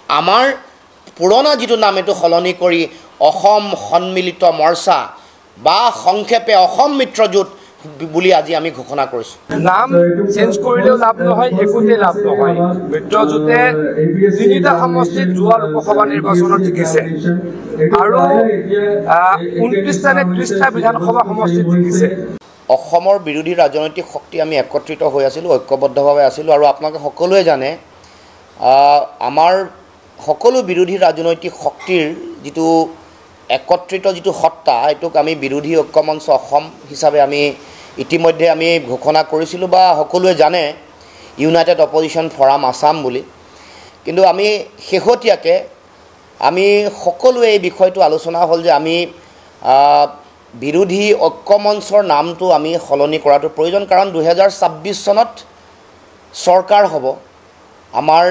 আমাৰ পুৰণা যিটো নাম এইটো সলনি কৰি অসম সন্মিলিত মৰ্চা বা সংক্ষেপে অসম মিত্ৰজোঁট বুলি আজি আমি ঘোষণা কৰিছোঁ। নাম চেঞ্জ কৰিলেও লাভ নহয়, একোতে লাভ নহয়। মিত্ৰজোঁটে 3টা সমষ্টিত যোৱা লোকসভা নিৰ্বাচনত জিকিছে আৰু 29টা নে 30টা বিধানসভা সমষ্টিত জিকিছে। অসমৰ বিৰোধী ৰাজনৈতিক শক্তি আমি একত্ৰিত হৈ আছিলোঁ, ঐক্যবদ্ধভাৱে আছিলোঁ আৰু আপোনালোকে সকলোৱে জানে আমাৰ সকলো বিৰোধী ৰাজনৈতিক শক্তিৰ যিটো একত্ৰিত যিটো সত্তা এইটোক আমি বিৰোধী ঐক্যমঞ্চ অসম হিচাপে আমি ইতিমধ্যে আমি ঘোষণা কৰিছিলোঁ বা সকলোৱে জানে ইউনাইটেড অপজিশ্যন ফৰাম আছাম বুলি। কিন্তু আমি শেহতীয়াকৈ আমি সকলোৱে এই বিষয়টো আলোচনা হ'ল যে আমি বিৰোধী ঐক্যমঞ্চৰ নামটো আমি সলনি কৰাটো প্ৰয়োজন, কাৰণ 2026 চনত চৰকাৰ হ'ব। আমাৰ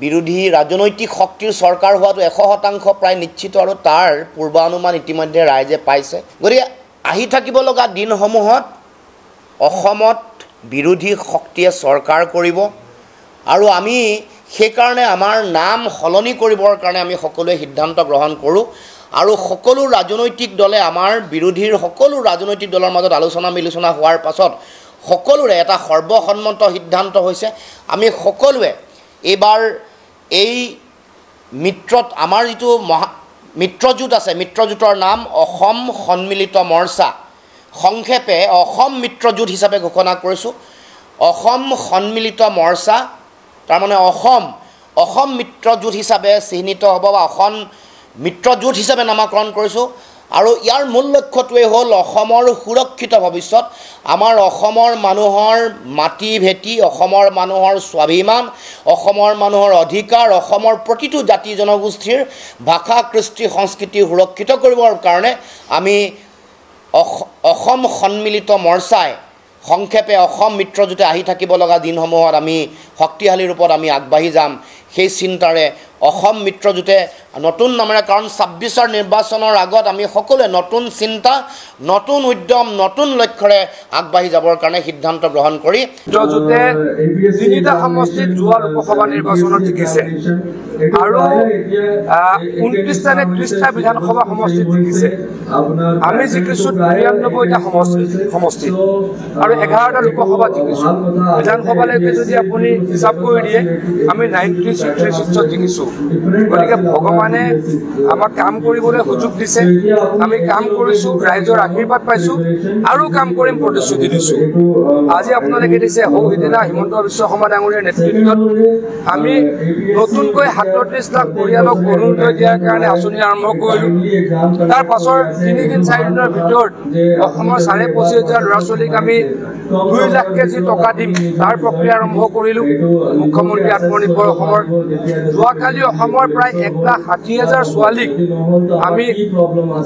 বিৰোধী ৰাজনৈতিক শক্তিৰ চৰকাৰ হোৱাটো 100% প্ৰায় নিশ্চিত আৰু তাৰ পূৰ্বানুমান ইতিমধ্যে ৰাইজে পাইছে। গতিকে আহি থাকিব লগা দিনসমূহত অসমত বিৰোধী শক্তিয়ে চৰকাৰ কৰিব আৰু আমি সেইকাৰণে আমাৰ নাম সলনি কৰিবৰ কাৰণে আমি সকলোৱে সিদ্ধান্ত গ্ৰহণ কৰোঁ আৰু সকলো ৰাজনৈতিক দলে আমাৰ বিৰোধীৰ সকলো ৰাজনৈতিক দলৰ মাজত আলোচনা বিলোচনা হোৱাৰ পাছত সকলোৰে এটা সৰ্বসন্মত সিদ্ধান্ত হৈছে আমি সকলোৱে এইবাৰ এই মিত্ৰত আমাৰ যিটো মিত্ৰজোঁট আছে, মিত্ৰজোঁটৰ নাম অসম সন্মিলিত মৰ্চা, সংক্ষেপে অসম মিত্ৰজোঁট হিচাপে ঘোষণা কৰিছোঁ। অসম সন্মিলিত মৰ্চা তাৰমানে অসম মিত্ৰজোঁট হিচাপে চিহ্নিত হ'ব বা অসম মিত্ৰজোঁট হিচাপে নামাকৰণ কৰিছোঁ আৰু ইয়াৰ মূল লক্ষ্যটোৱে হ'ল অসমৰ সুৰক্ষিত ভৱিষ্যত, আমাৰ অসমৰ মানুহৰ মাটি ভেটি, অসমৰ মানুহৰ স্বাভিমান, অসমৰ মানুহৰ অধিকাৰ, অসমৰ প্ৰতিটো জাতি জনগোষ্ঠীৰ ভাষা কৃষ্টি সংস্কৃতি সুৰক্ষিত কৰিবৰ কাৰণে আমি অসম সন্মিলিত মৰ্চাই সংক্ষেপে অসম মিত্ৰজোঁটে আহি থাকিব লগা দিনসমূহত আমি শক্তিশালী ৰূপত আমি আগবাঢ়ি যাম। সেই চিন্তাৰে অসম মিত্ৰজোঁটে নতুন নামেৰে, কাৰণ 26ৰ নিৰ্বাচনৰ আগত আমি সকলোৱে নতুন চিন্তা, নতুন উদ্যম, নতুন লক্ষ্যৰে আগবাঢ়ি যাবৰ কাৰণে সিদ্ধান্ত গ্ৰহণ কৰি মিত্ৰজোঁটে 3টা সমষ্টিত যোৱা লোকসভা নিৰ্বাচনত জিকিছে আৰু 29টা নে 30টা বিধানসভা সমষ্টিত জিকিছে। আমি জিকিছোঁ 93টা সমষ্টিত আৰু 11টা লোকসভা জিকিছোঁ। বিধানসভালৈকে যদি আপুনি হিচাপ কৰি দিয়ে আমি 96ত জিকিছোঁ। গতিকে ভগৱানে আমাক কাম কৰিবলৈ সুযোগ দিছে, আমি কাম কৰিছোঁ, ৰাইজৰ আশীৰ্বাদ পাইছোঁ আৰু কাম কৰিম প্ৰতিশ্ৰুতি দিছোঁ। আজি আপোনালোকে দিছে সিদিনা হিমন্ত বিশ্ব শৰ্মা ডাঙৰীয়াৰ নেতৃত্বত আমি নতুনকৈ 37 লাখ পৰিয়ালক অৰুণোদয় দিয়াৰ কাৰণে আঁচনি আৰম্ভ কৰিলোঁ। তাৰ পাছৰ 3 দিন 4 দিনৰ ভিতৰত অসমৰ 25,000 ল'ৰা ছোৱালীক আমি 2 লাখ কেজি টকা দিম, তাৰ প্ৰক্ৰিয়া আৰম্ভ কৰিলোঁ। মুখ্যমন্ত্ৰী আত্মনিৰ্ভৰ অসমৰ যোৱাকালি অসমৰ প্ৰায় 1,60,000 ছোৱালীক আমি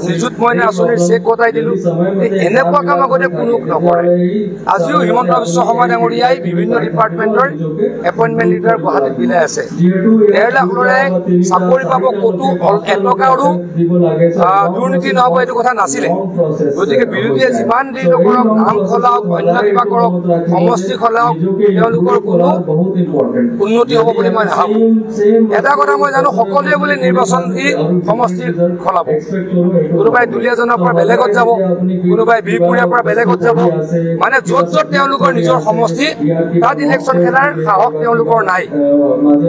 নিযুত মইনা আঁচনিৰ চেক গতাই দিলোঁ। এনেকুৱা কাম আগতে কোনো নকৰে। আজিও হিমন্ত বিশ্ব শৰ্মা ডাঙৰীয়াই বিভিন্ন ডিপাৰ্টমেণ্টৰ এপইণ্টমেণ্ট লিটাৰ গুৱাহাটীত বিলাই আছে। 1.5 লাখ ল'ৰাই চাকৰি পাব, ক'তো এটকাৰো দুৰ্নীতি নহ'ব এইটো কথা নাছিলে। গতিকে বিৰোধীয়ে যিমান দেৰি নকৰক, নাম খলাওক, অন্য কিবা কৰক, সমষ্টি খলাওক, তেওঁলোকৰ কোনো উন্নতি হ'ব বুলি মই নাভাবোঁ। এটা কথা মই জানো, সকলোৱে বুলি নিৰ্বাচন দি সমষ্টি খলাব। কোনোবাই দুলীয়াজনৰ পৰা বেলেগত যাব, কোনোবাই বিহপুৰীয়াৰ পৰা বেলেগত যাব, মানে য'ত তেওঁলোকৰ নিজৰ সমষ্টি তাত ইলেকশ্যন খেলাৰ সাহস তেওঁলোকৰ নাই।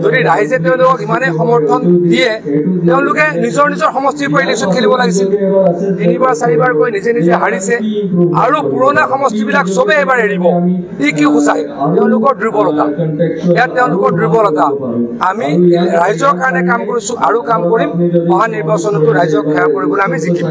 যদি ৰাইজে তেওঁলোকক ইমানেই সমৰ্থন দিয়ে, তেওঁলোকে নিজৰ সমষ্টিৰ পৰা ইলেকশ্যন খেলিব লাগিছিল। 3বাৰ 4বাৰকৈ নিজে হাৰিছে আৰু পুৰণা সমষ্টিবিলাক চবেই এবাৰ এৰিব। ই কি সূচায়? তেওঁলোকৰ দুৰ্বলতা। ইয়াত তেওঁলোকৰ দুৰ্বলতা। আমি ৰাইজৰ কাৰণে কাম কৰিছোঁ আৰু কাম কৰিম। অহা নিৰ্বাচনতো ৰাইজক সেৱা কৰিবলৈ আমি জিকিম।